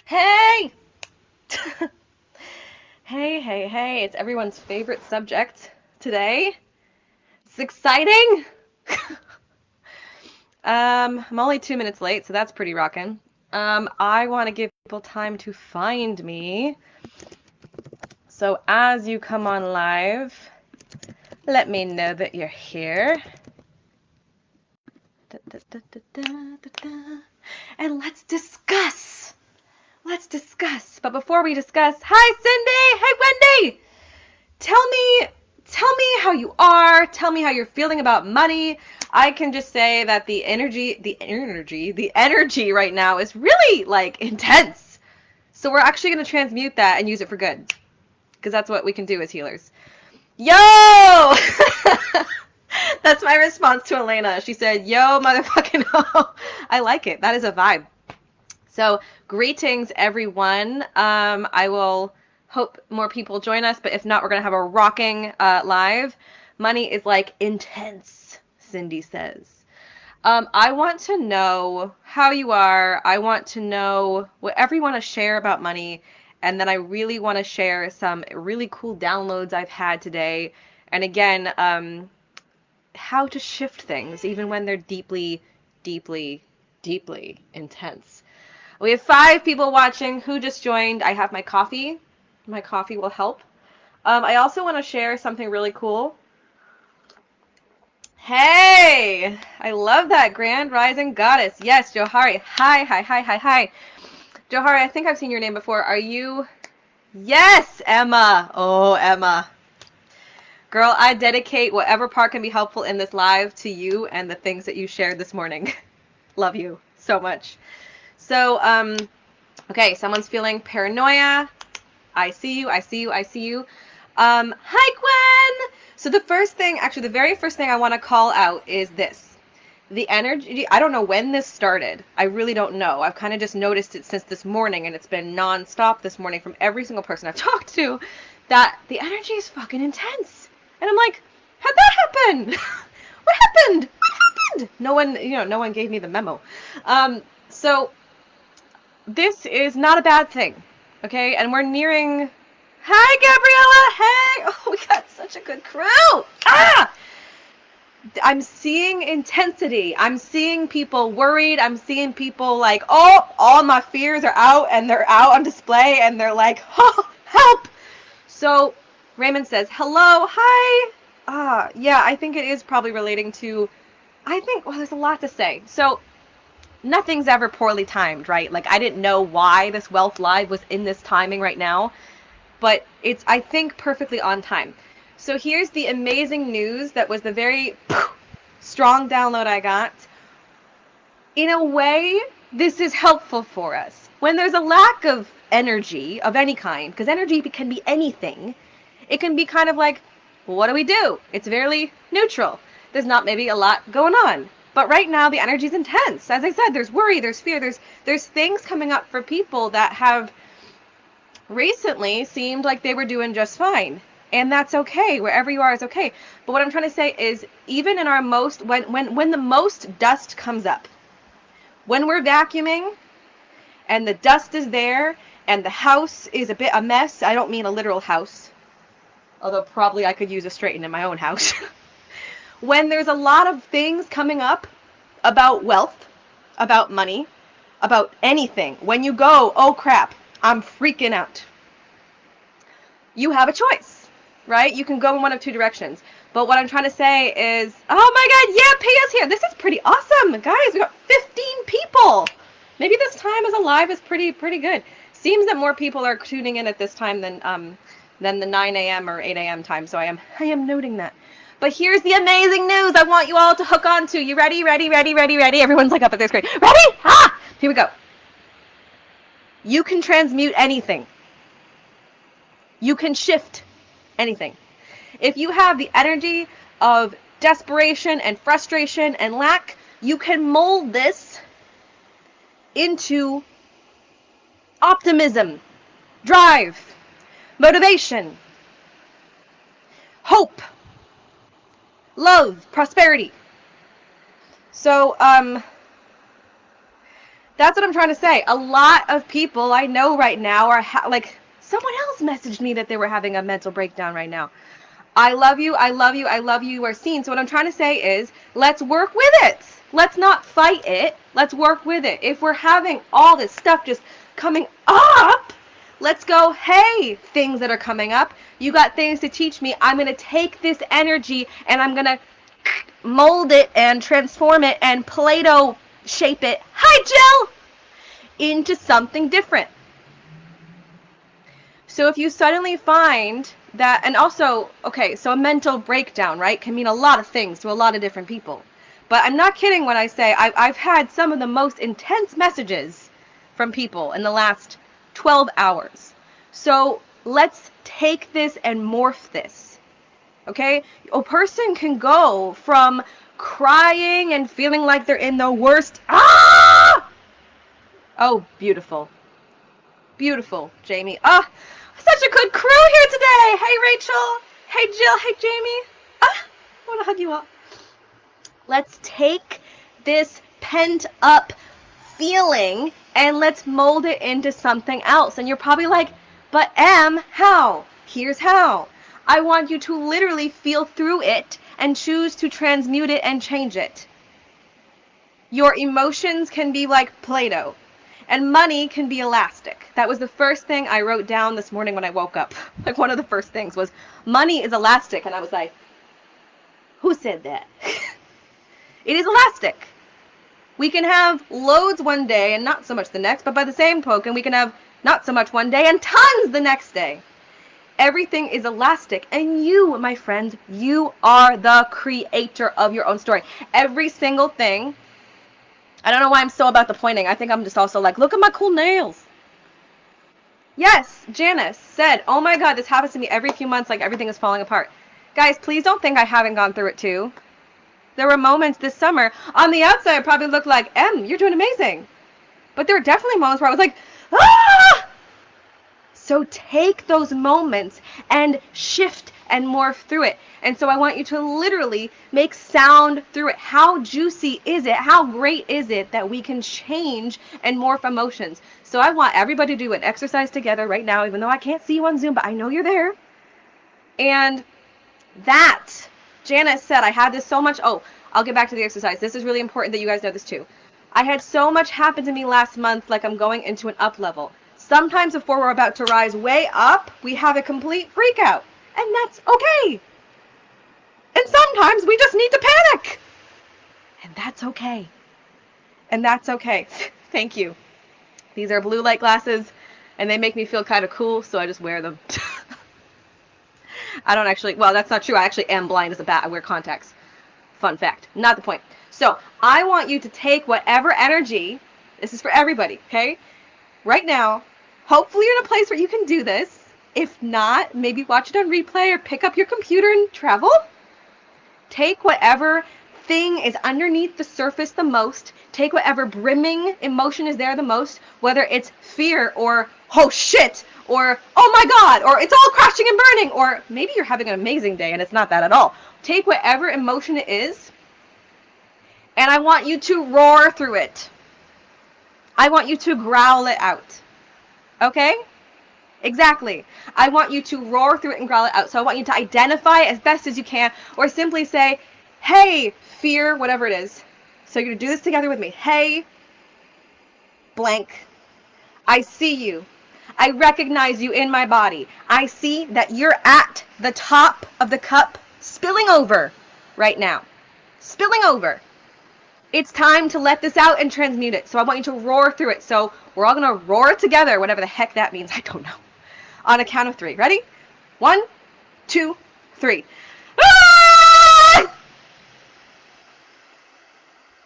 Hey! Hey, it's everyone's favorite subject today. It's exciting. I'm only 2 minutes late, so that's pretty rockin'. I want to give people time to find me. So as you come on live, let me know that you're here. Da, da, da, da, da, da, da. And let's discuss. Let's discuss. But before we discuss, hi Cindy! Hey Wendy! Tell me tell me how you are. Tell me how you're feeling about money. I can just say that the energy right now is really like intense. So we're actually going to transmute that and use it for good because that's what we can do as healers. Yo! That's my response to Elena. She said, "Yo, motherfucking ho." I like it. That is a vibe. So, greetings, everyone. I will hope more people join us, but if not, we're going to have a rocking live. Money is like intense, Cindy says. I want to know how you are. I want to know whatever you want to share about money. And then I really want to share some really cool downloads I've had today. And again, how to shift things, even when they're deeply, deeply, deeply intense. We have 5 people watching. Who just joined? I have my coffee. My coffee will help. I also want to share something really cool. Hey! I love that. Grand Rising Goddess. Yes, Johari. Hi. Johari, I think I've seen your name before. Are you? Yes, Emma. Oh, Emma. Girl, I dedicate whatever part can be helpful in this live to you and the things that you shared this morning. Love you so much. So, okay, someone's feeling paranoia. I see you. Hi, Gwen! So the very first thing I want to call out is this. The energy, I don't know when this started. I really don't know. I've kind of just noticed it since this morning, and it's been nonstop this morning from every single person I've talked to, that the energy is fucking intense. And I'm like, how'd that happen? What happened? What happened? No one gave me the memo. So this is not a bad thing, okay? And we're nearing. Hi, Gabriella. Hey. Oh, we got such a good crew. Ah! I'm seeing intensity. I'm seeing people worried. I'm seeing people like, oh, all my fears are out and they're out on display and they're like, oh, help. So Raymond says, hello, hi. Yeah, I think it is probably relating to, well, there's a lot to say. So nothing's ever poorly timed, right? Like, I didn't know why this Wealth Live was in this timing right now, but it's, I think, perfectly on time. So here's the amazing news that was the very strong download I got. In a way, this is helpful for us. When there's a lack of energy of any kind, because energy can be anything, it can be kind of like, well, what do we do? It's very neutral. There's not maybe a lot going on. But right now the energy is intense. As I said, there's worry, there's fear, there's things coming up for people that have recently seemed like they were doing just fine. And that's okay. Wherever you are is okay. But what I'm trying to say is even in our most when the most dust comes up, when we're vacuuming and the dust is there and the house is a bit a mess, I don't mean a literal house. Although probably I could use a straighten in my own house. When there's a lot of things coming up about wealth, about money, about anything, when you go, oh crap, I'm freaking out, you have a choice, right? You can go in one of two directions. But what I'm trying to say is, oh my god, yeah, Pia's here. This is pretty awesome, guys. We got 15 people. Maybe this time as a live is pretty good. Seems that more people are tuning in at this time than the 9 a.m. or 8 a.m. time. So I am noting that. But here's the amazing news I want you all to hook on to. You ready? Everyone's like up at their screen. Ready? Ah! Here we go. You can transmute anything. You can shift anything. If you have the energy of desperation and frustration and lack, you can mold this into optimism, drive, motivation, hope, love, prosperity. So, That's what I'm trying to say. A lot of people I know right now are like, someone else messaged me that they were having a mental breakdown right now. I love you. I love you. I love you. You are seen. So what I'm trying to say is, let's work with it. Let's not fight it. Let's work with it. If we're having all this stuff just coming up, let's go, hey, things that are coming up, you got things to teach me. I'm going to take this energy and I'm going to mold it and transform it and Play-Doh shape it. Hi, Jill! Into something different. So if you suddenly find that, and also, okay, so a mental breakdown, right, can mean a lot of things to a lot of different people. But I'm not kidding when I say I've had some of the most intense messages from people in the last 12 hours. So let's take this and morph this, okay? A person can go from crying and feeling like they're in the worst, oh, beautiful. Beautiful, Jamie. Ah, such a good crew here today. Hey, Rachel. Hey, Jill. Hey, Jamie. I want to hug you all. Let's take this pent up feeling and let's mold it into something else. And you're probably like, but how? Here's how. I want you to literally feel through it and choose to transmute it and change it. Your emotions can be like Play-Doh. And money can be elastic. That was the first thing I wrote down this morning when I woke up. Like, one of the first things was, money is elastic. And I was like, who said that? It is elastic. We can have loads one day and not so much the next, but by the same token, we can have not so much one day and tons the next day. Everything is elastic. And you, my friends, you are the creator of your own story. Every single thing. I don't know why I'm so about the pointing. I think I'm just also like, look at my cool nails. Yes, Janice said, oh my God, this happens to me every few months, like everything is falling apart. Guys, please don't think I haven't gone through it too. There were moments this summer, on the outside, I probably looked like, you're doing amazing. But there were definitely moments where I was like, ah! So take those moments and shift and morph through it. And so I want you to literally make sound through it. How juicy is it? How great is it that we can change and morph emotions? So I want everybody to do an exercise together right now, even though I can't see you on Zoom, but I know you're there. And that, Janice said, I had this so much. Oh, I'll get back to the exercise. This is really important that you guys know this too. I had so much happen to me last month, like I'm going into an up level. Sometimes before we're about to rise way up, we have a complete freak out. And that's okay. And sometimes we just need to panic. And that's okay. And that's okay. Thank you. These are blue light glasses, and they make me feel kind of cool, so I just wear them. I don't actually, well, that's not true. I actually am blind as a bat. I wear contacts. Fun fact. Not the point. So I want you to take whatever energy, this is for everybody, okay? Right now, hopefully you're in a place where you can do this. If not, maybe watch it on replay or pick up your computer and travel. Take whatever thing is underneath the surface the most. Take whatever brimming emotion is there the most, whether it's fear or, oh shit, or, oh my God, or it's all crashing and burning, or maybe you're having an amazing day and it's not that at all. Take whatever emotion it is, and I want you to roar through it. I want you to growl it out. Okay? Exactly. I want you to roar through it and growl it out. So I want you to identify it as best as you can, or simply say, hey, fear, whatever it is. So you're going to do this together with me. Hey, blank. I see you. I recognize you in my body. I see that you're at the top of the cup, spilling over right now. Spilling over. It's time to let this out and transmute it. So I want you to roar through it. So we're all going to roar it together, whatever the heck that means. I don't know. On a count of 3. Ready? 1, 2, 3. Ah!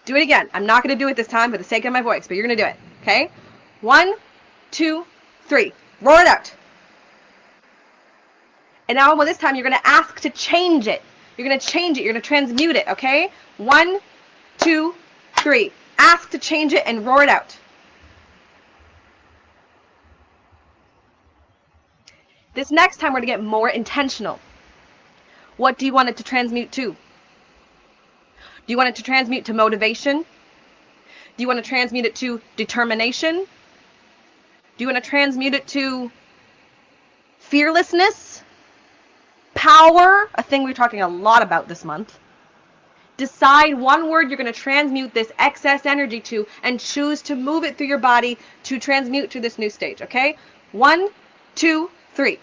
Do it again. I'm not going to do it this time for the sake of my voice, but you're going to do it. Okay? 1, 2, 3. Roar it out. And now this time you're going to ask to change it. You're going to change it. You're going to transmute it. Okay? 1, 2, 3. Ask to change it and roar it out. This next time we're going to get more intentional. What do you want it to transmute to? Do you want it to transmute to motivation? Do you want to transmute it to determination? Do you want to transmute it to fearlessness? Power, a thing we're talking a lot about this month. Decide one word you're going to transmute this excess energy to and choose to move it through your body to transmute to this new stage, okay? 1, 2, 3.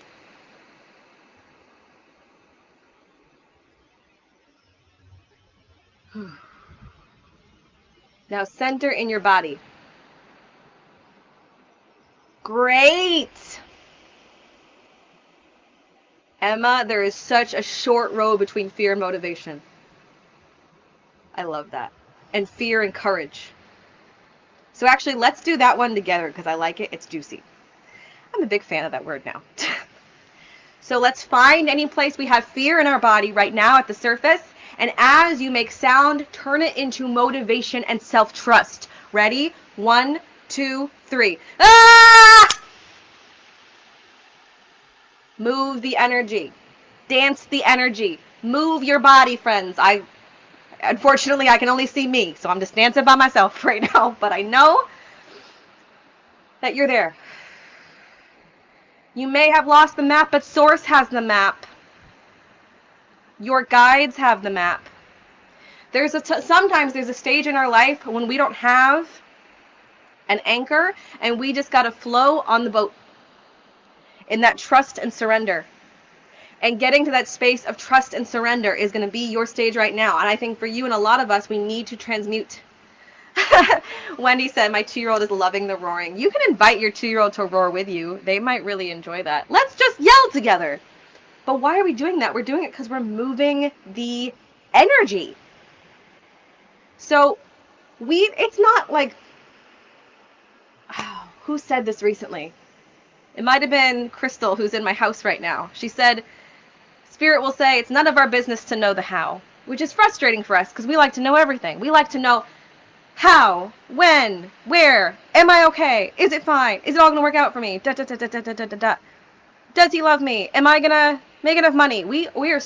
Now center in your body. Great! Emma, there is such a short road between fear and motivation. I love that. And fear and courage. So actually, let's do that one together because I like it. It's juicy. I'm a big fan of that word now. So let's find any place we have fear in our body right now at the surface. And as you make sound, turn it into motivation and self-trust. Ready? 1, 2, 3. Ah! Move the energy. Dance the energy. Move your body, friends. Unfortunately, I can only see me, so I'm just dancing by myself right now. But I know that you're there. You may have lost the map, but Source has the map. Your guides have the map. Sometimes there's a stage in our life when we don't have an anchor, and we just got to flow on the boat in that trust and surrender. And getting to that space of trust and surrender is going to be your stage right now. And I think for you and a lot of us, we need to transmute. Wendy said, my 2-year-old is loving the roaring. You can invite your 2-year-old to roar with you. They might really enjoy that. Let's just yell together. But why are we doing that? We're doing it because we're moving the energy. So it's not like, who said this recently? It might have been Crystal, who's in my house right now. She said, Spirit will say, it's none of our business to know the how, which is frustrating for us because we like to know everything. We like to know how, when, where, am I okay? Is it fine? Is it all going to work out for me? Da, da, da, da, da, da, da, da. Does he love me? Am I going to make enough money? We want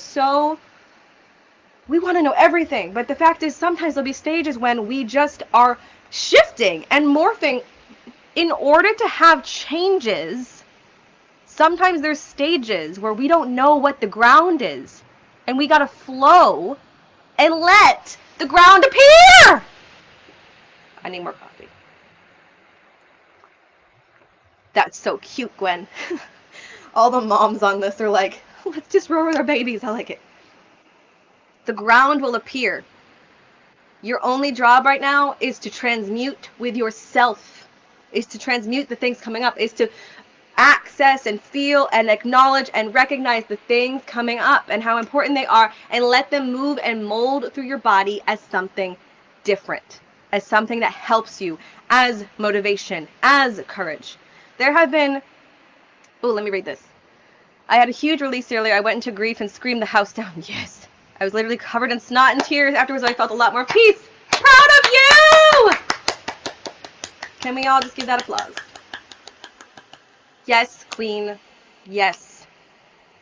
to know everything. But the fact is, sometimes there'll be stages when we just are shifting and morphing. In order to have changes, sometimes there's stages where we don't know what the ground is. And we got to flow and let the ground appear. I need more coffee. That's so cute, Gwen. All the moms on this are like, let's just roar with our babies. I like it. The ground will appear. Your only job right now is to transmute with yourself, is to transmute the things coming up, is to access and feel and acknowledge and recognize the things coming up and how important they are, and let them move and mold through your body as something different, as something that helps you, as motivation, as courage. There have been, let me read this. I had a huge release earlier. I went into grief and screamed the house down. Yes. I was literally covered in snot and tears. Afterwards, I felt a lot more peace. Proud of you! Can we all just give that applause? Yes, Queen. Yes.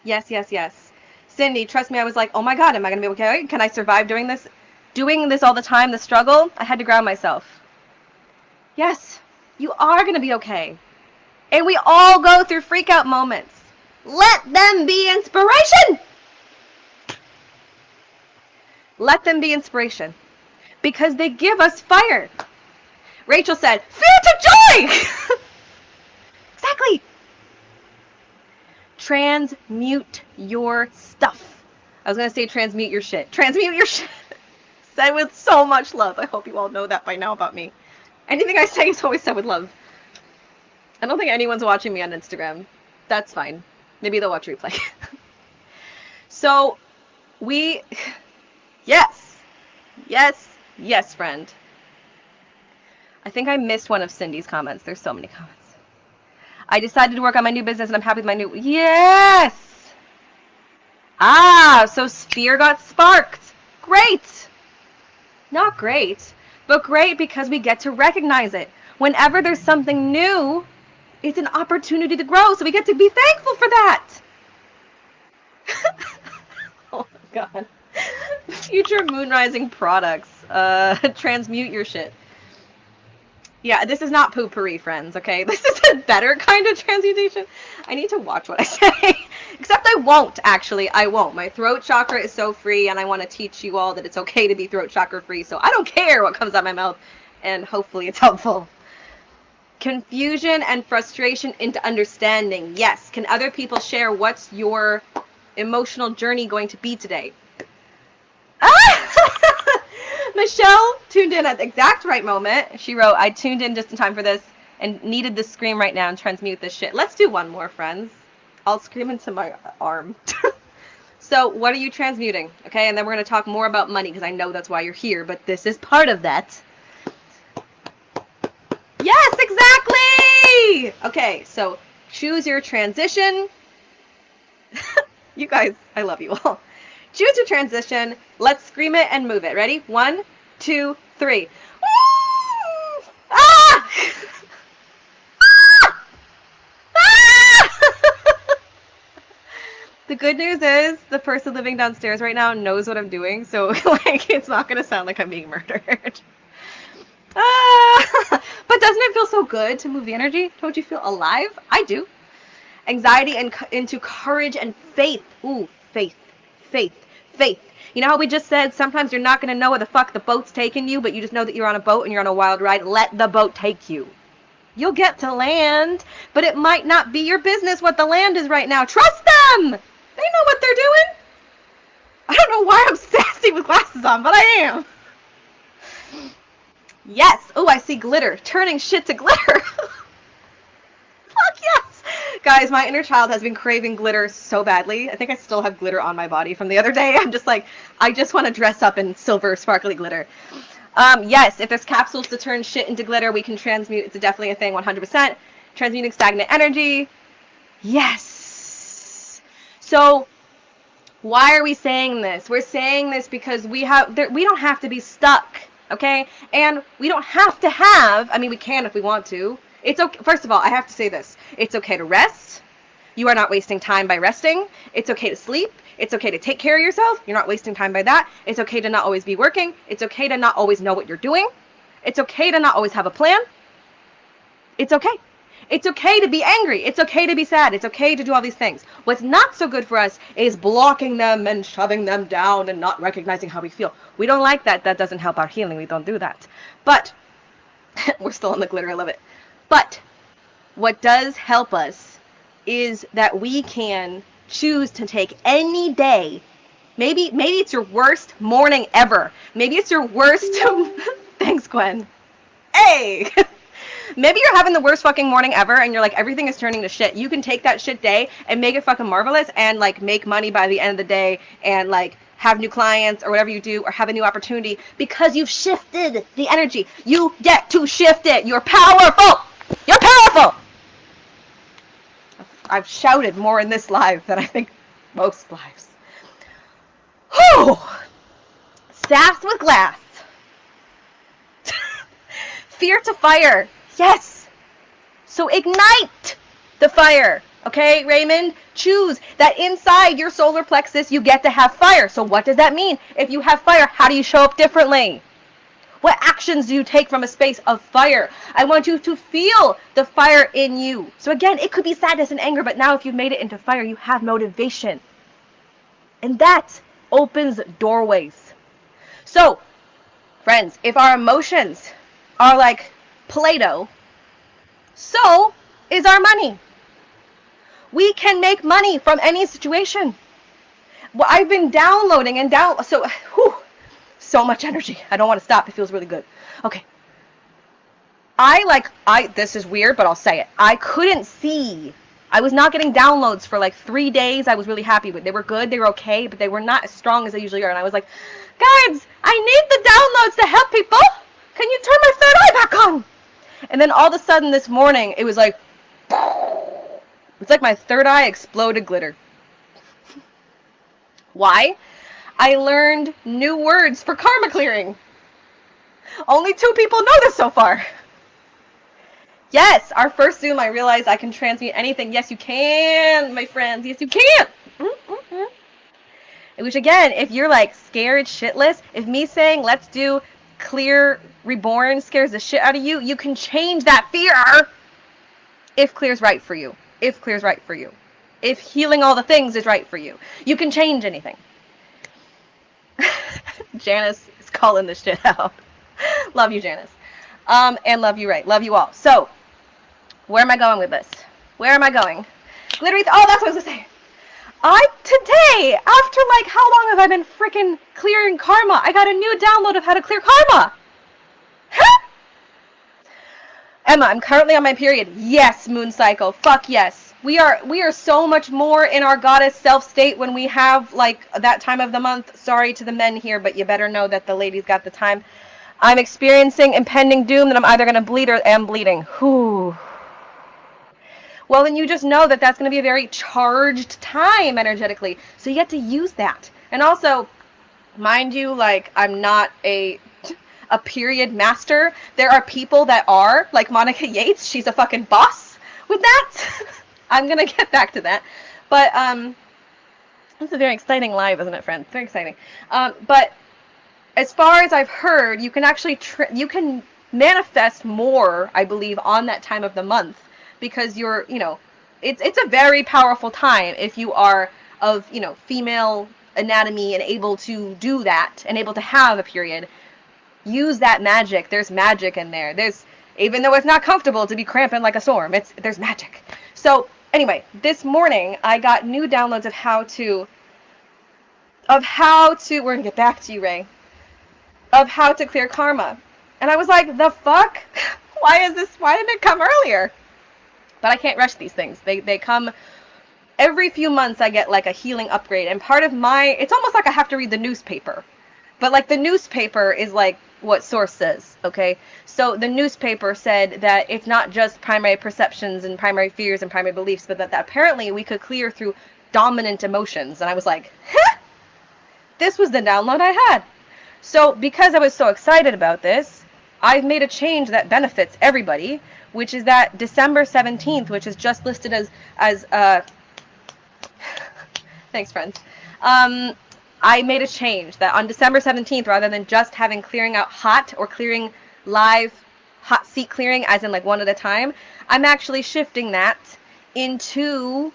Yes, yes, yes. Cindy, trust me, I was like, oh my God, am I going to be okay? Can I survive doing this? Doing this all the time, the struggle, I had to ground myself. Yes, you are going to be okay. And we all go through freak out moments. Let them be inspiration. Let them be inspiration. Because they give us fire. Rachel said, fear to joy! Exactly. Transmute your stuff. I was going to say transmute your shit. Transmute your shit. Said with so much love. I hope you all know that by now about me. Anything I say is always said with love. I don't think anyone's watching me on Instagram. That's fine. Maybe they'll watch replay. So, yes. Yes. Yes, friend. I think I missed one of Cindy's comments. There's so many comments. I decided to work on my new business and I'm happy with my new... Yes! So Sphere got sparked. Great! Not great, but great because we get to recognize it. Whenever there's something new, it's an opportunity to grow, so we get to be thankful for that. Oh my God. Future moon rising products. Transmute your shit. Yeah, this is not poopery, friends, okay? This is a better kind of transmutation. I need to watch what I say. Except I won't, actually. I won't. My throat chakra is so free, and I want to teach you all that it's okay to be throat chakra free, so I don't care what comes out my mouth, and hopefully it's helpful. Confusion and frustration into understanding. Yes. Can other people share what's your emotional journey going to be today? Ah! Michelle tuned in at the exact right moment. She wrote, I tuned in just in time for this and needed this scream right now and transmute this shit. Let's do one more, friends. I'll scream into my arm. So, what are you transmuting? Okay, and then we're going to talk more about money because I know that's why you're here, but this is part of that. Yes, exactly! Okay, so choose your transition. You guys, I love you all. Choose your transition. Let's scream it and move it. Ready? 1, 2, 3. Ah! Ah! The good news is the person living downstairs right now knows what I'm doing, so like it's not gonna sound like I'm being murdered. Ah! But doesn't it feel so good to move the energy? Don't you feel alive? I do. Anxiety and into courage and faith. Ooh, faith, faith, faith. You know how we just said sometimes you're not going to know where the fuck the boat's taking you, but you just know that you're on a boat and you're on a wild ride. Let the boat take you. You'll get to land, but it might not be your business what the land is right now. Trust them! They know what they're doing. I don't know why I'm sassy with glasses on, but I am. Yes. Oh, I see glitter. Turning shit to glitter. Fuck yes! Guys, my inner child has been craving glitter so badly. I think I still have glitter on my body from the other day. I'm just like, I just want to dress up in silver sparkly glitter. Yes, if there's capsules to turn shit into glitter, we can transmute. It's definitely a thing, 100%. Transmuting stagnant energy. Yes! So, why are we saying this? We're saying this because we don't have to be stuck, okay? And we don't have to have, I mean, we can if we want to. It's okay. First of all, I have to say this. It's okay to rest. You are not wasting time by resting. It's okay to sleep. It's okay to take care of yourself. You're not wasting time by that. It's okay to not always be working. It's okay to not always know what you're doing. It's okay to not always have a plan. It's okay. It's okay to be angry. It's okay to be sad. It's okay to do all these things. What's not so good for us is blocking them and shoving them down and not recognizing how we feel. We don't like that. That doesn't help our healing. We don't do that. But we're still on the glitter. I love it. But what does help us is that we can choose to take any day. Maybe it's your worst morning ever. Maybe it's your worst. Thanks, Gwen. Hey! Maybe you're having the worst fucking morning ever and you're like, everything is turning to shit. You can take that shit day and make it fucking marvelous and like make money by the end of the day and like have new clients or whatever you do or have a new opportunity because you've shifted the energy. You get to shift it. You're powerful. You're powerful. I've shouted more in this live than I think most lives. Whew. Staffed with glass. Fear to fire. Yes. So ignite the fire. Okay, Raymond? Choose that inside your solar plexus you get to have fire. So what does that mean? If you have fire, how do you show up differently? What actions do you take from a space of fire? I want you to feel the fire in you. So again, it could be sadness and anger, but now if you've made it into fire, you have motivation. And that opens doorways. So, friends, if our emotions are like Play-Doh, so is our money. We can make money from any situation. Well, I've been downloading and so much energy. I don't want to stop. It feels really good. Okay. This is weird, but I'll say it. I couldn't see. I was not getting downloads for like 3 days. I was really happy with. They were good. They were okay, but they were not as strong as they usually are. And I was like, guys, I need the downloads to help people. Can you turn my third eye back on? And then all of a sudden this morning, it was like, it's like my third eye exploded glitter. Why? I learned new words for karma clearing. Only 2 people know this so far. Yes, our first Zoom, I realized I can transmute anything. Yes, you can, my friends. Yes, you can. Which again, if you're like scared shitless, if me saying let's do Clear Reborn scares the shit out of you, you can change that fear if Clear's right for you. If Clear's right for you. If healing all the things is right for you. You can change anything. Janice is calling this shit out. Love you, Janice. And love you, Ray. Love you all. So, where am I going with this? Where am I going? Glittery, oh, that's what I was gonna say. Today, after like, how long have I been freaking clearing karma? I got a new download of how to clear karma. Huh? Emma, I'm currently on my period. Yes, moon cycle. Fuck yes. We are so much more in our goddess self state when we have like that time of the month. Sorry to the men here, but you better know that the ladies got the time. I'm experiencing impending doom that I'm either going to bleed or am bleeding. Whew. Well, then you just know that that's going to be a very charged time energetically. So you get to use that. And also, mind you, like, I'm not a period master. There are people that are, like Monica Yates. She's a fucking boss with that. I'm going to get back to that. But, it's a very exciting live, isn't it, friends? Very exciting. But as far as I've heard, you can actually, you can manifest more, I believe, on that time of the month. Because you're, you know, it's a very powerful time if you are of, you know, female anatomy and able to do that and able to have a period. Use that magic. There's magic in there. There's, even though it's not comfortable to be cramping like a storm, there's magic. So anyway, this morning I got new downloads of how to, we're gonna get back to you, Ray, of how to clear karma. And I was like, the fuck? Why didn't it come earlier? But I can't rush these things. They come every few months. I get like a healing upgrade. And part of it's almost like I have to read the newspaper. But like the newspaper is like what source says, okay? So the newspaper said that it's not just primary perceptions and primary fears and primary beliefs, but that apparently we could clear through dominant emotions. And I was like, huh? This was the download I had. So because I was so excited about this, I've made a change that benefits everybody, which is that December 17th, which is just listed as thanks, friends. I made a change that on December 17th, rather than just having clearing out hot or clearing live hot seat clearing, as in like one at a time, I'm actually shifting that into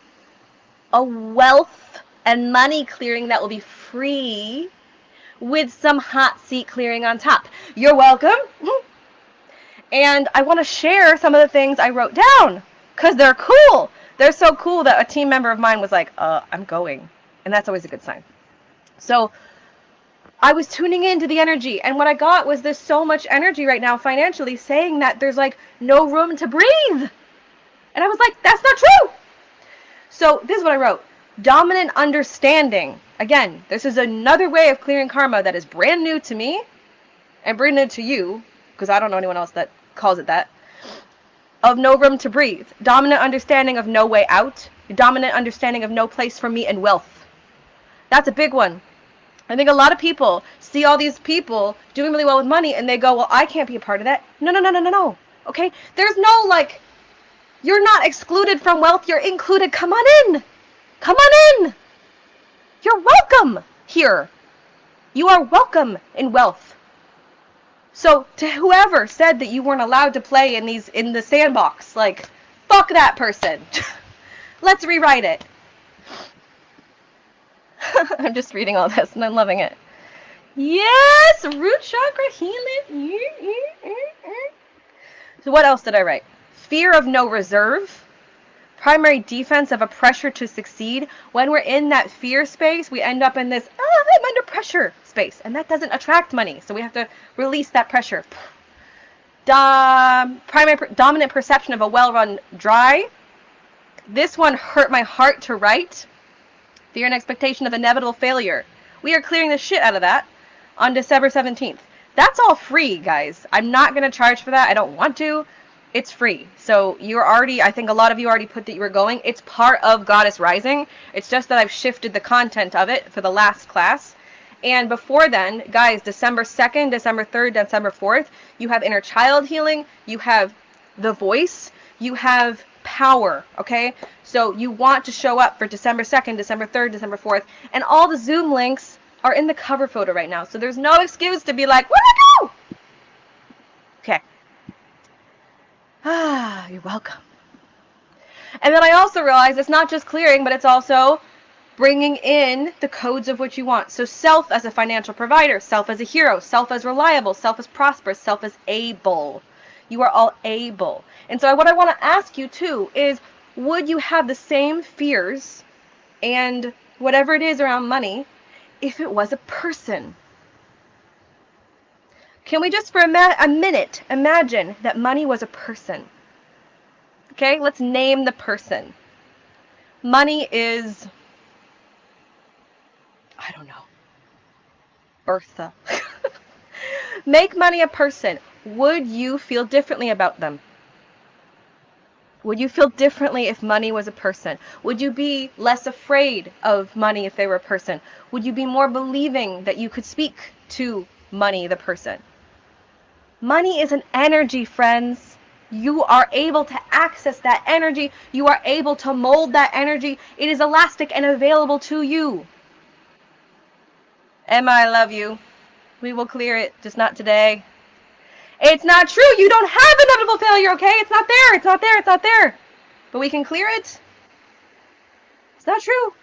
a wealth and money clearing that will be free with some hot seat clearing on top. You're welcome. And I want to share some of the things I wrote down because they're cool. They're so cool that a team member of mine was like, I'm going. And that's always a good sign. So I was tuning into the energy. And what I got was there's so much energy right now financially saying that there's like no room to breathe. And I was like, that's not true. So this is what I wrote. Dominant understanding. Again, this is another way of clearing karma that is brand new to me and brand new to you, because I don't know anyone else that calls it that, of no room to breathe. Dominant understanding of no way out. Dominant understanding of no place for me in wealth. That's a big one. I think a lot of people see all these people doing really well with money and they go, well, I can't be a part of that. No. Okay? There's no, like, you're not excluded from wealth. You're included. Come on in. Come on in. You're welcome here. You are welcome in wealth. So to whoever said that you weren't allowed to play in the sandbox, like, fuck that person. Let's rewrite it. I'm just reading all this and I'm loving it. Yes, root chakra healing. So what else did I write? Fear of no reserve. Primary defense of a pressure to succeed. When we're in that fear space, we end up in this, I'm under pressure space. And that doesn't attract money. So we have to release that pressure. Dominant perception of a well-run dry. This one hurt my heart to write. Fear and expectation of inevitable failure. We are clearing the shit out of that on December 17th. That's all free, guys. I'm not going to charge for that. I don't want to. It's free. So you're already, I think a lot of you already put that you were going. It's part of Goddess Rising. It's just that I've shifted the content of it for the last class. And before then, guys, December 2nd, December 3rd, December 4th, you have inner child healing. You have the voice. You have power, okay? So you want to show up for December 2nd, December 3rd, December 4th. And all the Zoom links are in the cover photo right now. So there's no excuse to be like, where'd I go? Okay. You're welcome. And then I also realized it's not just clearing, but it's also bringing in the codes of what you want. So self as a financial provider, self as a hero, self as reliable, self as prosperous, self as able. You are all able. And so what I want to ask you too is, would you have the same fears and whatever it is around money if it was a person? Can we just for a minute imagine that money was a person? Okay, let's name the person. Money is, I don't know, Bertha. Make money a person. Would you feel differently about them? Would you feel differently if money was a person? Would you be less afraid of money if they were a person? Would you be more believing that you could speak to money, the person? Money is an energy, friends. You are able to access that energy. You are able to mold that energy. It is elastic and available to you. Emma, I love you. We will clear it, just not today. It's not true. You don't have inevitable failure, okay? It's not there. It's not there. It's not there. But we can clear it. It's not true.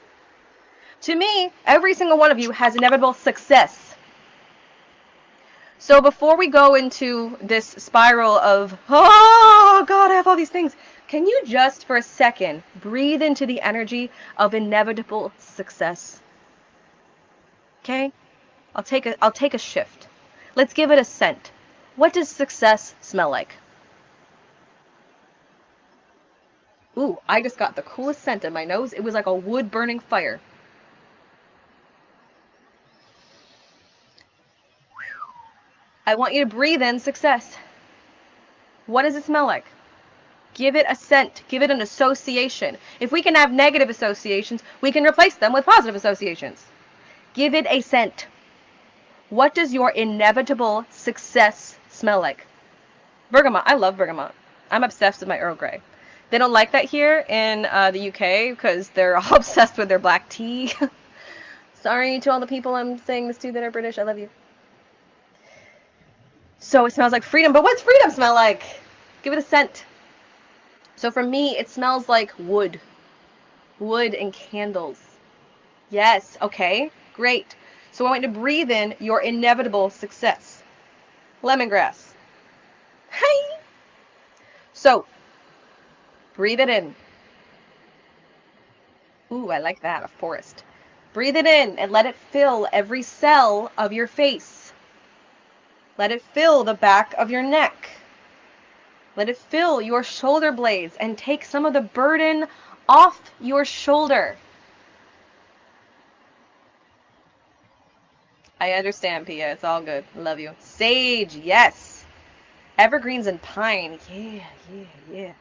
To me, every single one of you has inevitable success. So before we go into this spiral of, oh, God, I have all these things, can you just for a second breathe into the energy of inevitable success? Okay? I'll take a shift. Let's give it a scent. What does success smell like? Ooh, I just got the coolest scent in my nose. It was like a wood burning fire. I want you to breathe in success. What does it smell like? Give it a scent. Give it an association. If we can have negative associations, we can replace them with positive associations. Give it a scent. What does your inevitable success smell like? Bergamot. I love bergamot. I'm obsessed with my Earl Grey. They don't like that here in the UK because they're all obsessed with their black tea. Sorry to all the people I'm saying this to that are British. I love you. So it smells like freedom. But what's freedom smell like? Give it a scent. So for me, it smells like wood. Wood and candles. Yes, okay, great. So I want you to breathe in your inevitable success. Lemongrass. Hey! So, breathe it in. Ooh, I like that, a forest. Breathe it in and let it fill every cell of your face. Let it fill the back of your neck. Let it fill your shoulder blades and take some of the burden off your shoulder. I understand, Pia. It's all good. Love you. Sage, yes. Evergreens and pine. Yeah.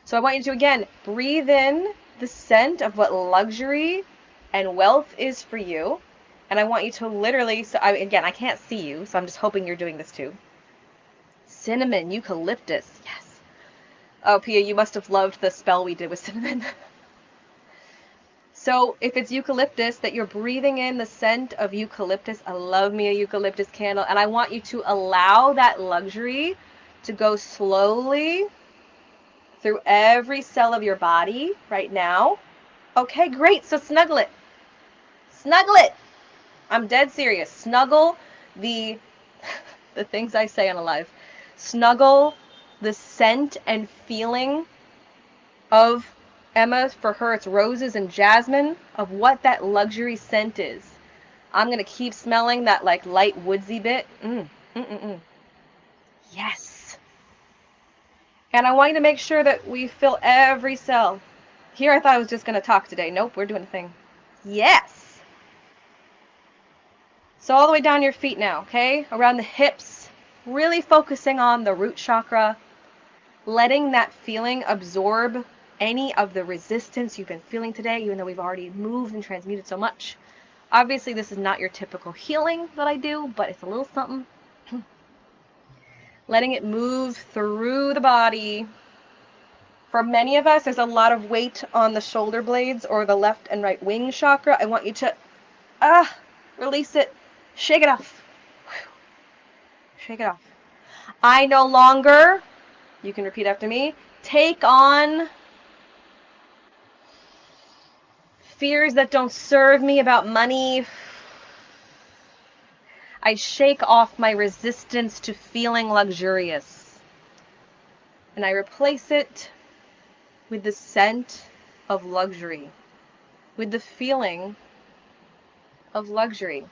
So I want you to, again, breathe in the scent of what luxury and wealth is for you. And I want you to literally, again, I can't see you, so I'm just hoping you're doing this too. Cinnamon, eucalyptus, yes. Oh, Pia, you must have loved the spell we did with cinnamon. So if it's eucalyptus, that you're breathing in the scent of eucalyptus. I love me a eucalyptus candle. And I want you to allow that luxury to go slowly through every cell of your body right now. Okay, great. So snuggle it. Snuggle it. I'm dead serious. Snuggle the things I say on a live. Snuggle the scent and feeling of Emma. For her, it's roses and jasmine, of what that luxury scent is. I'm going to keep smelling that like light woodsy bit. Yes. And I want you to make sure that we fill every cell. Here I thought I was just going to talk today. Nope, we're doing a thing. Yes. So all the way down your feet now, okay? Around the hips. Really focusing on the root chakra. Letting that feeling absorb any of the resistance you've been feeling today, even though we've already moved and transmuted so much. Obviously, this is not your typical healing that I do, but it's a little something. Letting it move through the body. For many of us, there's a lot of weight on the shoulder blades or the left and right wing chakra. I want you to release it. Shake it off. Shake it off. I no longer, you can repeat after me, take on fears that don't serve me about money. I shake off my resistance to feeling luxurious. And I replace it with the scent of luxury, with the feeling of luxury.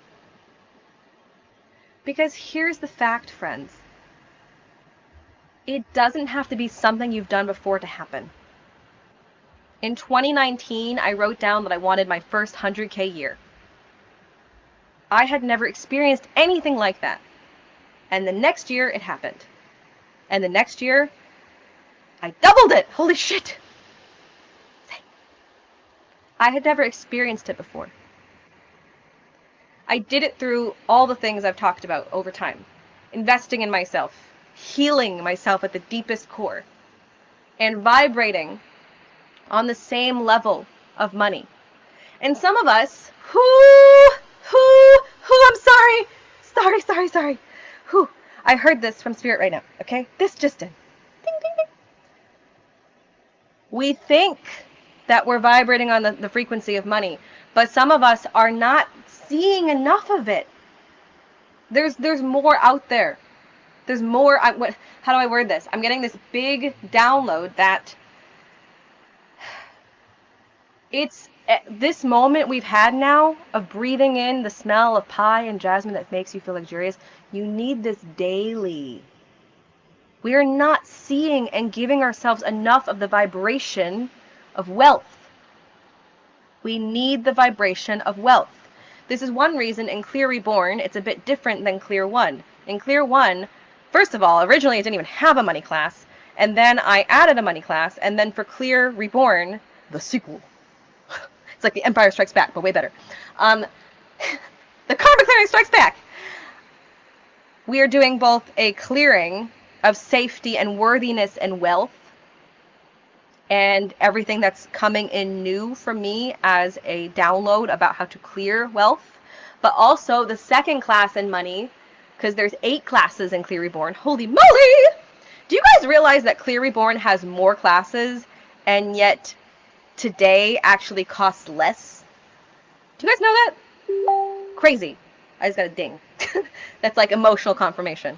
Because here's the fact, friends. It doesn't have to be something you've done before to happen. In 2019, I wrote down that I wanted my first 100K year. I had never experienced anything like that. And the next year, it happened. And the next year, I doubled it. Holy shit. I had never experienced it before. I did it through all the things I've talked about over time. Investing in myself, healing myself at the deepest core, and vibrating on the same level of money. And some of us, I'm sorry. I heard this from Spirit right now, okay? This just in. Ding, ding, ding. We think that we're vibrating on the frequency of money, but some of us are not seeing enough of it. There's more out there. There's more. How do I word this? I'm getting this big download that it's this moment we've had now of breathing in the smell of pie and jasmine that makes you feel luxurious. You need this daily. We are not seeing and giving ourselves enough of the vibration of wealth. We need the vibration of wealth. This is one reason in Clear Reborn, it's a bit different than Clear One. In Clear One, first of all, originally I didn't even have a money class, and then I added a money class, and then for Clear Reborn, the sequel, it's like The Empire Strikes Back, but way better. The Karma Clearing Strikes Back. We are doing both a clearing of safety and worthiness and wealth, and everything that's coming in new for me as a download about how to clear wealth, but also the second class in money, because there's 8 classes in Clear Reborn. Holy moly! Do you guys realize that Clear Reborn has more classes, and yet today actually costs less? Do you guys know that? Crazy. I just got a ding. That's like emotional confirmation.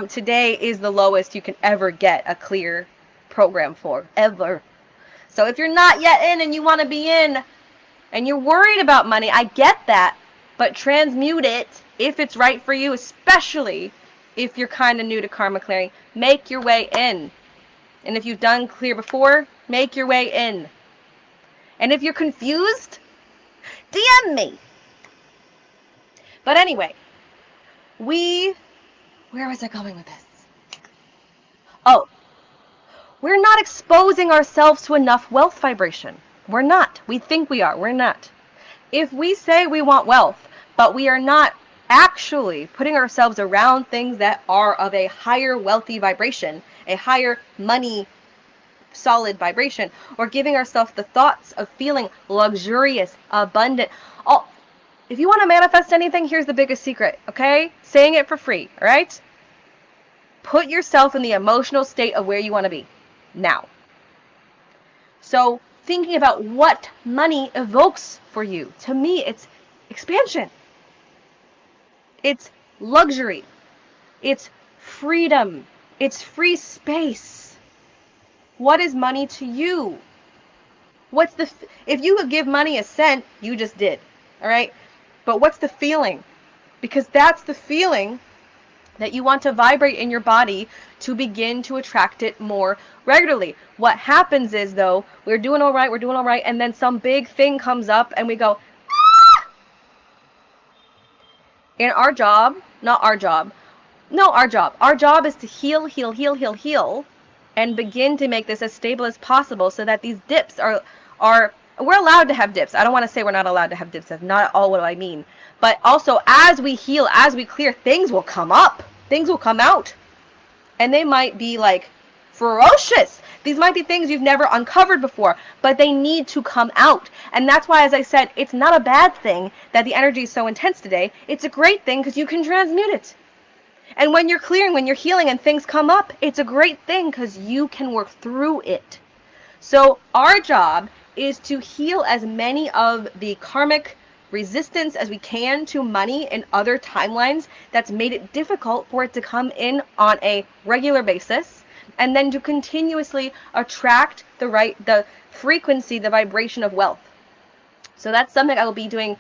Today is the lowest you can ever get a clear program for, ever. So if you're not yet in and you want to be in and you're worried about money, I get that, but transmute it if it's right for you, especially if you're kind of new to karma clearing. Make your way in. And if you've done clear before, make your way in. And if you're confused, DM me. But anyway, where was I going with this? Oh, we're not exposing ourselves to enough wealth vibration. We're not. We think we are. We're not. If we say we want wealth, but we are not actually putting ourselves around things that are of a higher wealthy vibration, a higher money solid vibration, or giving ourselves the thoughts of feeling luxurious, abundant. If you want to manifest anything, here's the biggest secret, okay? Saying it for free, all right? Put yourself in the emotional state of where you want to be now. So thinking about what money evokes for you. To me, it's expansion. It's luxury. It's freedom. It's free space. What is money to you? If you could give money a cent, you just did, all right? But what's the feeling? Because that's the feeling that you want to vibrate in your body to begin to attract it more regularly. What happens is, though, we're doing all right, and then some big thing comes up and we go, ah! In our job is to heal, and begin to make this as stable as possible so that these dips are we're allowed to have dips. I don't want to say we're not allowed to have dips. That's not at all what I mean. But also, as we heal, as we clear, things will come up. Things will come out. And they might be like ferocious. These might be things you've never uncovered before, but they need to come out. And that's why, as I said, it's not a bad thing that the energy is so intense today. It's a great thing because you can transmute it. And when you're clearing, when you're healing and things come up, it's a great thing because you can work through it. So our job is to heal as many of the karmic resistance as we can to money in other timelines that's made it difficult for it to come in on a regular basis, and then to continuously attract the frequency, the vibration of wealth. So that's something I will be doing.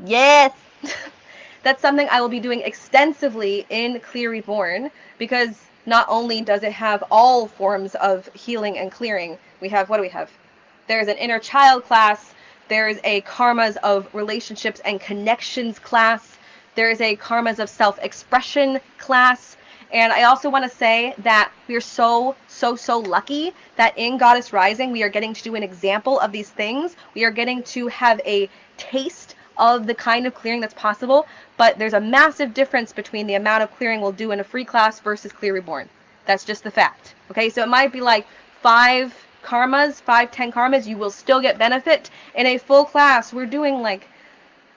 Yes. That's something I will be doing extensively in Clear Reborn, because not only does it have all forms of healing and clearing, we have, what do we have? There's an inner child class, there's a karmas of relationships and connections class, there's a karmas of self-expression class, and I also want to say that we're so lucky that in Goddess Rising we are getting to do an example of these things. We are getting to have a taste of the kind of clearing that's possible, but there's a massive difference between the amount of clearing we'll do in a free class versus Clear Reborn. That's just the fact. Okay, so it might be like 10 karmas, you will still get benefit. In a full class, we're doing like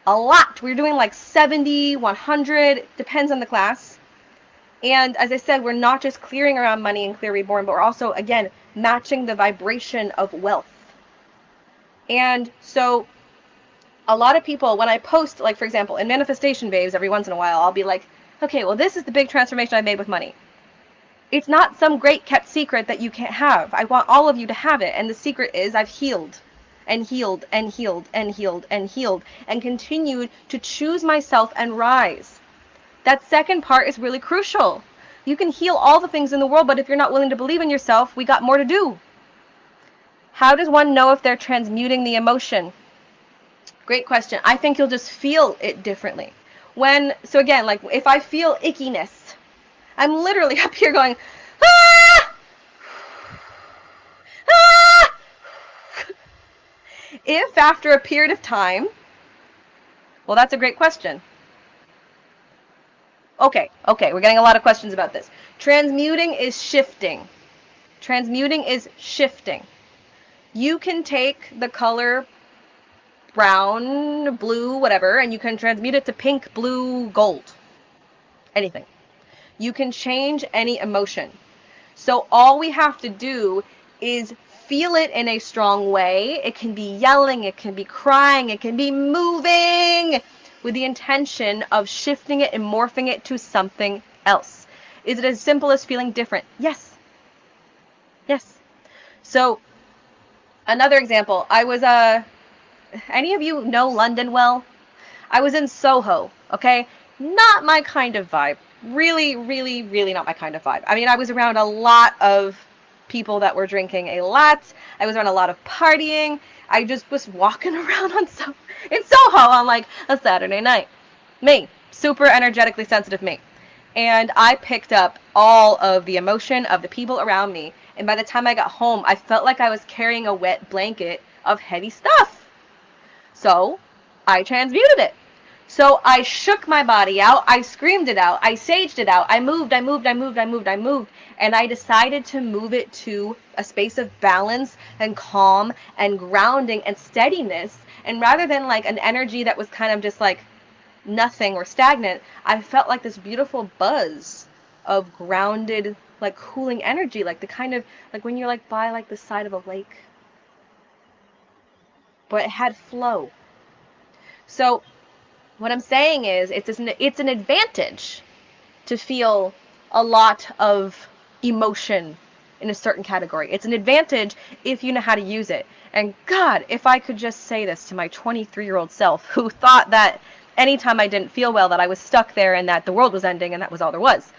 a lot. We're doing like 70, 100, depends on the class. And as I said, we're not just clearing around money in Clear Reborn, but we're also, again, matching the vibration of wealth. And so a lot of people, when I post, like, for example, in Manifestation Babes, every once in a while, I'll be like, okay, well, this is the big transformation I made with money. It's not some great kept secret that you can't have. I want all of you to have it. And the secret is I've healed and healed and healed and healed and healed and continued to choose myself and rise. That second part is really crucial. You can heal all the things in the world, but if you're not willing to believe in yourself, we got more to do. How does one know if they're transmuting the emotion? Great question. I think you'll just feel it differently. So again, like if I feel ickiness, I'm literally up here going, ah! Ah! If after a period of time, well, that's a great question. Okay, we're getting a lot of questions about this. Transmuting is shifting. Transmuting is shifting. You can take the color brown, blue, whatever, and you can transmute it to pink, blue, gold. Anything. You can change any emotion. So all we have to do is feel it in a strong way. It can be yelling, it can be crying, it can be moving, with the intention of shifting it and morphing it to something else. Is it as simple as feeling different? Yes. Yes. So, another example, I was, any of you know London well? I was in Soho, okay? Not my kind of vibe. Really, really, really not my kind of vibe. I mean, I was around a lot of people that were drinking a lot. I was around a lot of partying. I just was walking around in Soho on like a Saturday night. Me, super energetically sensitive me. And I picked up all of the emotion of the people around me. And by the time I got home, I felt like I was carrying a wet blanket of heavy stuff. So I transmuted it. So I shook my body out, I screamed it out, I saged it out, I moved, and I decided to move it to a space of balance and calm and grounding and steadiness. And rather than like an energy that was kind of just like nothing or stagnant, I felt like this beautiful buzz of grounded, like cooling energy, like the kind of, like when you're like by like the side of a lake. But it had flow. So what I'm saying is it's an advantage to feel a lot of emotion in a certain category. It's an advantage if you know how to use it. And God, if I could just say this to my 23-year-old self who thought that anytime I didn't feel well that I was stuck there and that the world was ending and that was all there was.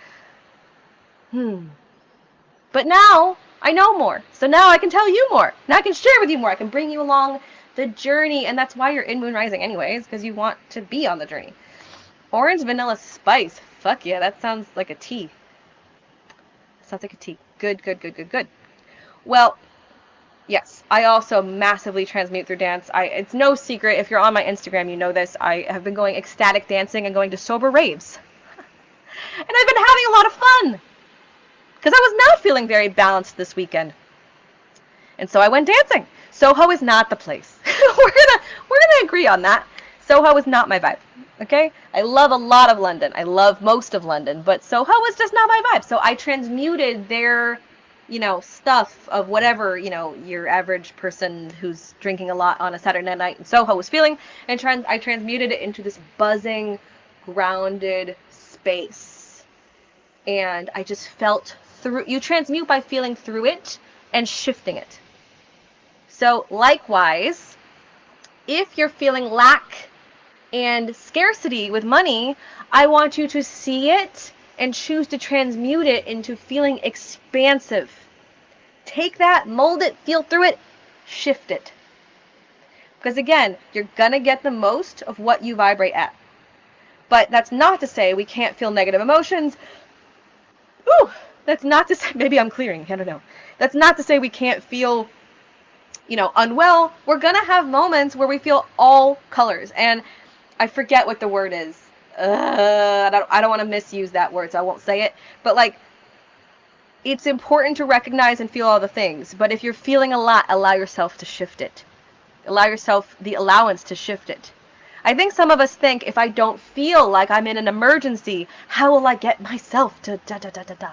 But now I know more. So now I can tell you more. Now I can share with you more. I can bring you along the journey, and that's why you're in Moon Rising anyways, because you want to be on the journey. Orange vanilla spice. Fuck yeah, that sounds like a tea. Sounds like a tea. Good. Well, yes, I also massively transmute through dance. It's no secret, if you're on my Instagram, you know this. I have been going ecstatic dancing and going to sober raves. And I've been having a lot of fun. Because I was not feeling very balanced this weekend. And so I went dancing. Soho is not the place. We're gonna agree on that. Soho is not my vibe. Okay? I love a lot of London. I love most of London, but Soho is just not my vibe. So I transmuted their, stuff of whatever, your average person who's drinking a lot on a Saturday night in Soho was feeling, and I transmuted it into this buzzing, grounded space. And I just felt through. You transmute by feeling through it and shifting it. So likewise, if you're feeling lack and scarcity with money, I want you to see it and choose to transmute it into feeling expansive. Take that, mold it, feel through it, shift it. Because again, you're gonna get the most of what you vibrate at. But that's not to say we can't feel negative emotions. Ooh, that's not to say, maybe I'm clearing, I don't know. That's not to say we can't feel, unwell. We're gonna have moments where we feel all colors. And I forget what the word is. I don't want to misuse that word, so I won't say it. But it's important to recognize and feel all the things. But if you're feeling a lot, allow yourself to shift it. Allow yourself the allowance to shift it. I think some of us think, if I don't feel like I'm in an emergency, how will I get myself to da-da-da-da-da?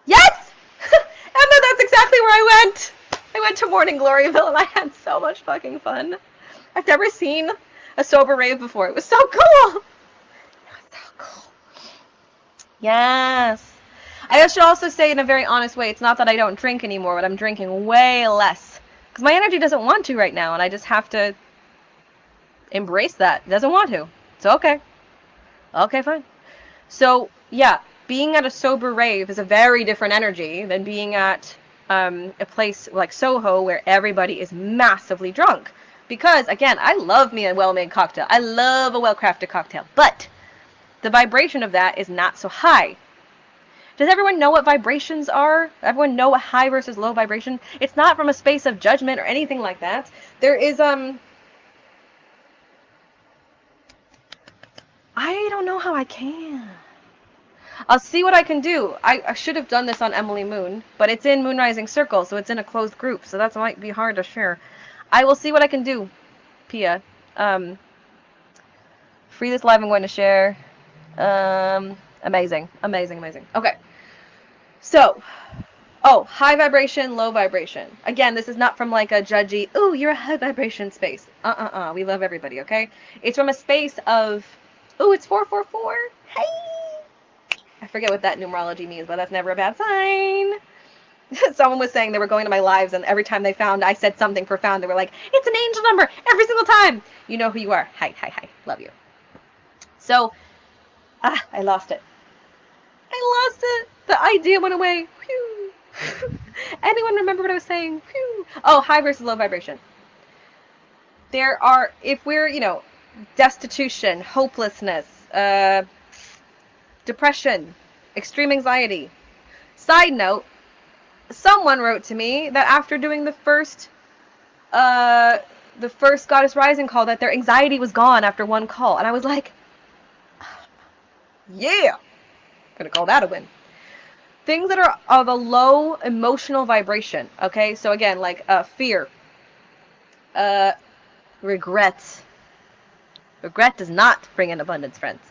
Yes! Emma, that's exactly where I went. I went to Morning Gloryville and I had so much fucking fun. I've never seen a sober rave before. It was so cool. It was so cool. Yes. I should also say in a very honest way, it's not that I don't drink anymore, but I'm drinking way less. Because my energy doesn't want to right now, and I just have to embrace that. It doesn't want to. It's okay. Okay, fine. So, yeah, being at a sober rave is a very different energy than being at a place like Soho where everybody is massively drunk. Because, again, I love me a well-made cocktail. I love a well-crafted cocktail. But the vibration of that is not so high. Does everyone know what vibrations are? Everyone know what high versus low vibration? It's not from a space of judgment or anything like that. There is, I don't know how I can. I'll see what I can do. I should have done this on Emily Moon, but it's in Moonrising Circle, so it's in a closed group, so that might be hard to share. I will see what I can do, Pia. Free this live I'm going to share. Amazing. Okay. So, high vibration, low vibration. Again, this is not from like a judgy, ooh, you're a high vibration space. We love everybody, okay? It's from a space of, ooh, it's 444. Hey! I forget what that numerology means, but that's never a bad sign. Someone was saying they were going to my lives, and every time they found I said something profound, they were like, it's an angel number every single time. You know who you are. Hi. Love you. So, I lost it. The idea went away. Whew. Anyone remember what I was saying? Whew. Oh, high versus low vibration. There are, if we're, destitution, hopelessness, depression, extreme anxiety. Side note, someone wrote to me that after doing the first Goddess Rising call, that their anxiety was gone after one call. And I was like, yeah, I'm gonna call that a win. Things that are of a low emotional vibration, okay? So again, like fear, regret. Regret does not bring in abundance, friends.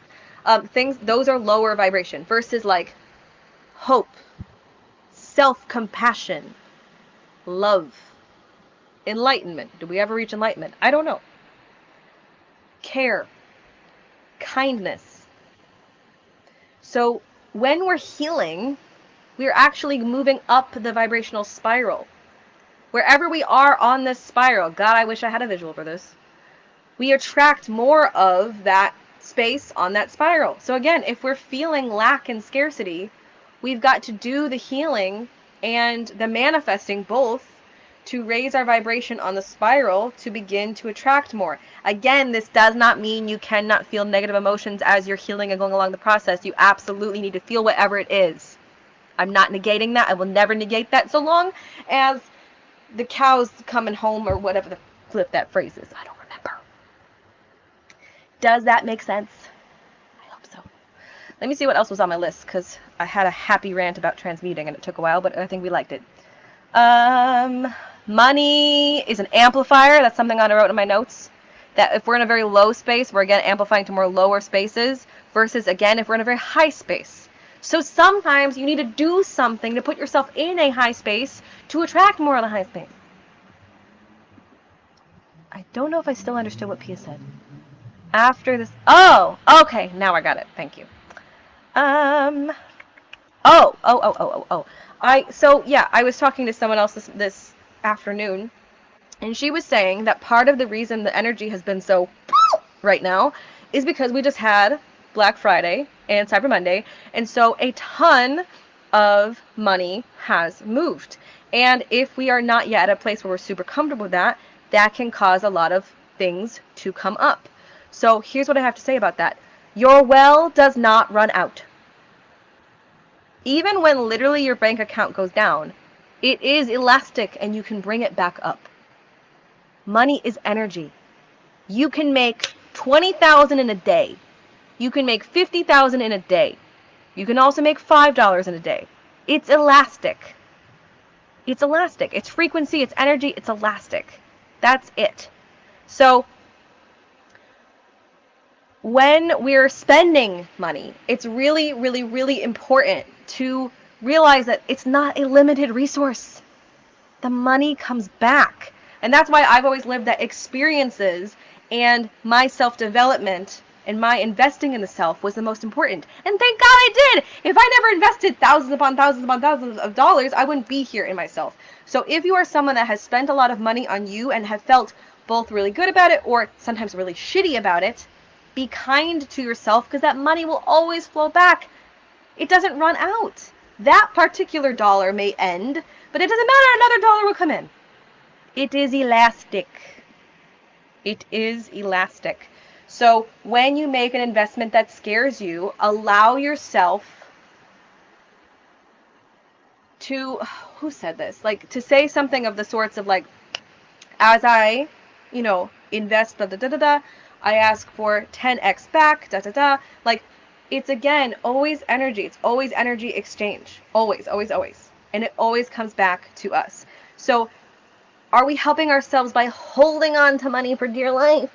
Those are lower vibration versus like hope, self-compassion, love, enlightenment. Do we ever reach enlightenment? I don't know. Care, kindness. So when we're healing, we're actually moving up the vibrational spiral. Wherever we are on this spiral, God, I wish I had a visual for this, we attract more of that space on that spiral. So again, if we're feeling lack and scarcity, we've got to do the healing and the manifesting both to raise our vibration on the spiral to begin to attract more. Again, this does not mean you cannot feel negative emotions as you're healing and going along the process. You absolutely need to feel whatever it is. I'm not negating that. I will never negate that so long as the cows coming home, or whatever the flip that phrase is. I don't remember. Does that make sense? I hope so. Let me see what else was on my list, because I had a happy rant about transmuting and it took a while, but I think we liked it. Money is an amplifier. That's something I wrote in my notes. that if we're in a very low space, we're again amplifying to more lower spaces versus again if we're in a very high space. So sometimes you need to do something to put yourself in a high space to attract more of the high space. I don't know if I still understood what Pia said. After this, oh, okay, now I got it. Thank you. I was talking to someone else this afternoon, and she was saying that part of the reason the energy has been so right now is because we just had Black Friday and Cyber Monday, and so a ton of money has moved. And if we are not yet at a place where we're super comfortable with that, that can cause a lot of things to come up. So here's what I have to say about that. Your well does not run out. Even when literally your bank account goes down, it is elastic and you can bring it back up. Money is energy. You can make $20,000 in a day. You can make $50,000 in a day. You can also make $5 in a day. It's elastic. It's elastic. It's frequency, it's energy, it's elastic. That's it. So when we're spending money, it's really, really, really important to realize that it's not a limited resource. The money comes back. And that's why I've always lived that experiences and my self-development and my investing in the self was the most important. And thank God I did. If I never invested thousands upon thousands of dollars, I wouldn't be here in myself. So if you are someone that has spent a lot of money on you and have felt both really good about it or sometimes really shitty about it, be kind to yourself because that money will always flow back. It doesn't run out. That particular dollar may end, but it doesn't matter, another dollar will come in. It is elastic. It is elastic. So when you make an investment that scares you, allow yourself to, who said this? Like to say something of the sorts of like, as I, invest, I ask for 10x back, Like, it's again, always energy. It's always energy exchange. Always, always, always. And it always comes back to us. So are we helping ourselves by holding on to money for dear life?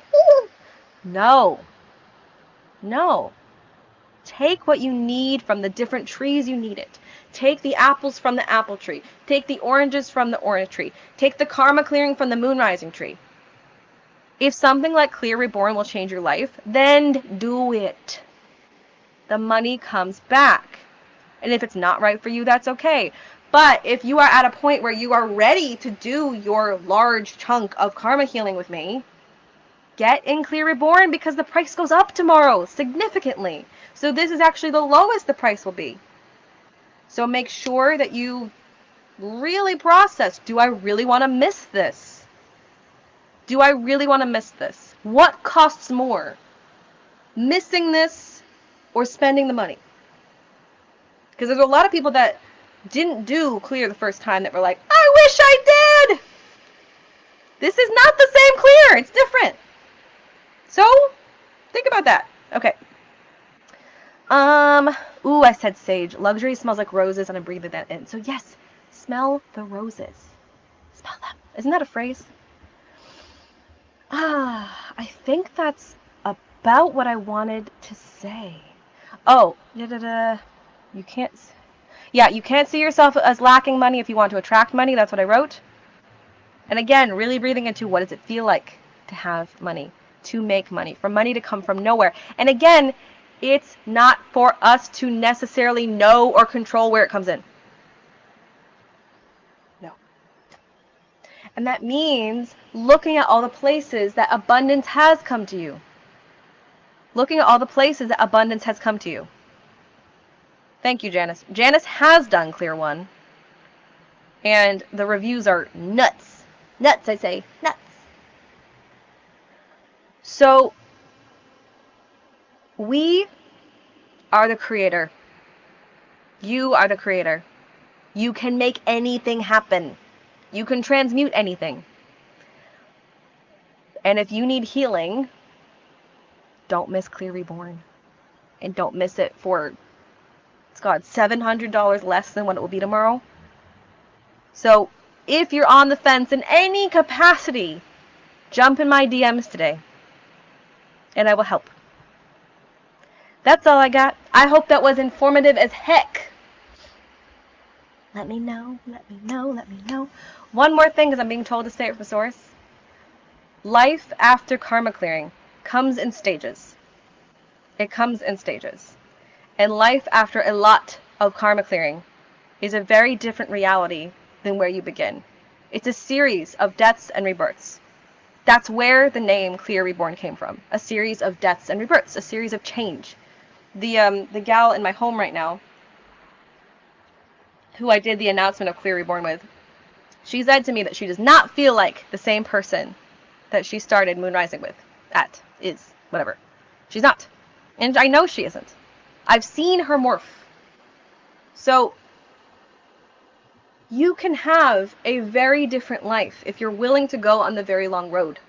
No. No. Take what you need from the different trees you need it. Take the apples from the apple tree. Take the oranges from the orange tree. Take the karma clearing from the moon rising tree. If something like Clear Reborn will change your life, then do it. The money comes back. And if it's not right for you, that's okay. But if you are at a point where you are ready to do your large chunk of karma healing with me, get in Clear Reborn because the price goes up tomorrow significantly. So this is actually the lowest the price will be. So make sure that you really process, do I really want to miss this? Do I really want to miss this? What costs more? Missing this or spending the money? Because there's a lot of people that didn't do Clear the first time that were like, I wish I did! This is not the same Clear. It's different. So, think about that. Okay. Ooh, I said sage. Luxury smells like roses and I'm breathing that in. So yes, smell the roses. Smell them. Isn't that a phrase? I think that's about what I wanted to say. Oh, you can't see yourself as lacking money if you want to attract money. That's what I wrote. And again, really breathing into what does it feel like to have money, to make money, for money to come from nowhere. And again, it's not for us to necessarily know or control where it comes in. No. And that means looking at all the places that abundance has come to you. Looking at all the places that abundance has come to you. Thank you, Janice. Janice has done Clear One. And the reviews are nuts. Nuts, I say. Nuts. So, we are the creator. You are the creator. You can make anything happen. You can transmute anything. And if you need healing, don't miss Clear Reborn. And don't miss it for, $700 less than what it will be tomorrow. So if you're on the fence in any capacity, jump in my DMs today. and I will help. That's all I got. I hope that was informative as heck. Let me know, let me know, let me know. One more thing, because I'm being told to say it from source. Life after karma clearing comes in stages. It comes in stages. And life after a lot of karma clearing is a very different reality than where you begin. It's a series of deaths and rebirths. That's where the name Clear Reborn came from. A series of deaths and rebirths, a series of change. The gal in my home right now, who I did the announcement of Clear Reborn with, she said to me that she does not feel like the same person that she started Moon Rising with. Whatever. She's not. And I know she isn't. I've seen her morph. So, you can have a very different life if you're willing to go on the very long road.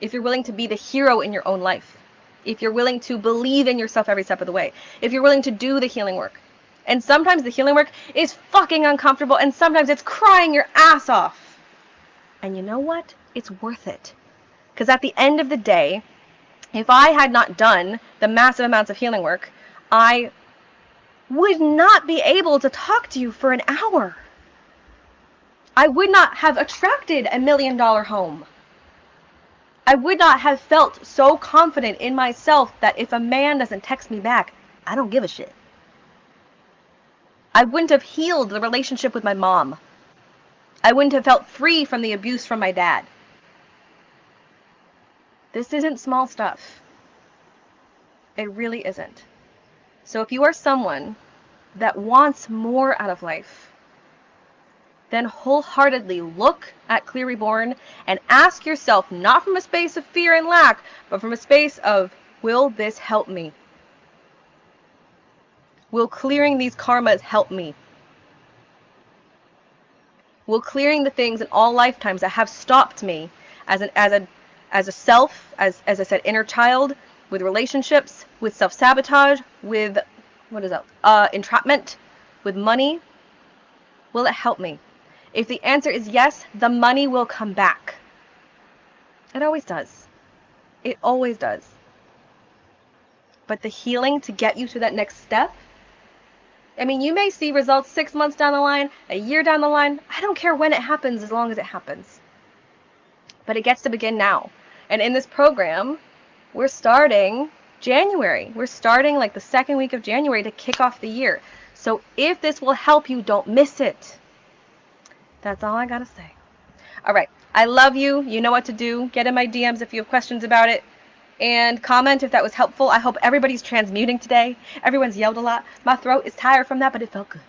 If you're willing to be the hero in your own life. If you're willing to believe in yourself every step of the way. If you're willing to do the healing work. And sometimes the healing work is fucking uncomfortable, and sometimes it's crying your ass off. And you know what? It's worth it. Because at the end of the day, if I had not done the massive amounts of healing work, I would not be able to talk to you for an hour. I would not have attracted $1 million home. I would not have felt so confident in myself that if a man doesn't text me back, I don't give a shit. I wouldn't have healed the relationship with my mom. I wouldn't have felt free from the abuse from my dad. This isn't small stuff. It really isn't. So if you are someone that wants more out of life, then wholeheartedly look at Clear Reborn and ask yourself, not from a space of fear and lack, but from a space of, will this help me? Will clearing these karmas help me? Will clearing the things in all lifetimes that have stopped me as a self, as I said, inner child, with relationships, with self-sabotage, with, entrapment, with money, will it help me? If the answer is yes, the money will come back. It always does. It always does. But the healing to get you to that next step, I mean, you may see results 6 months down the line, a year down the line. I don't care when it happens as long as it happens. But it gets to begin now. And in this program, we're starting January. We're starting like the second week of January to kick off the year. So if this will help you, don't miss it. That's all I gotta say. All right. I love you. You know what to do. Get in my DMs if you have questions about it. And comment if that was helpful. I hope everybody's transmuting today. Everyone's yelled a lot. My throat is tired from that, but it felt good.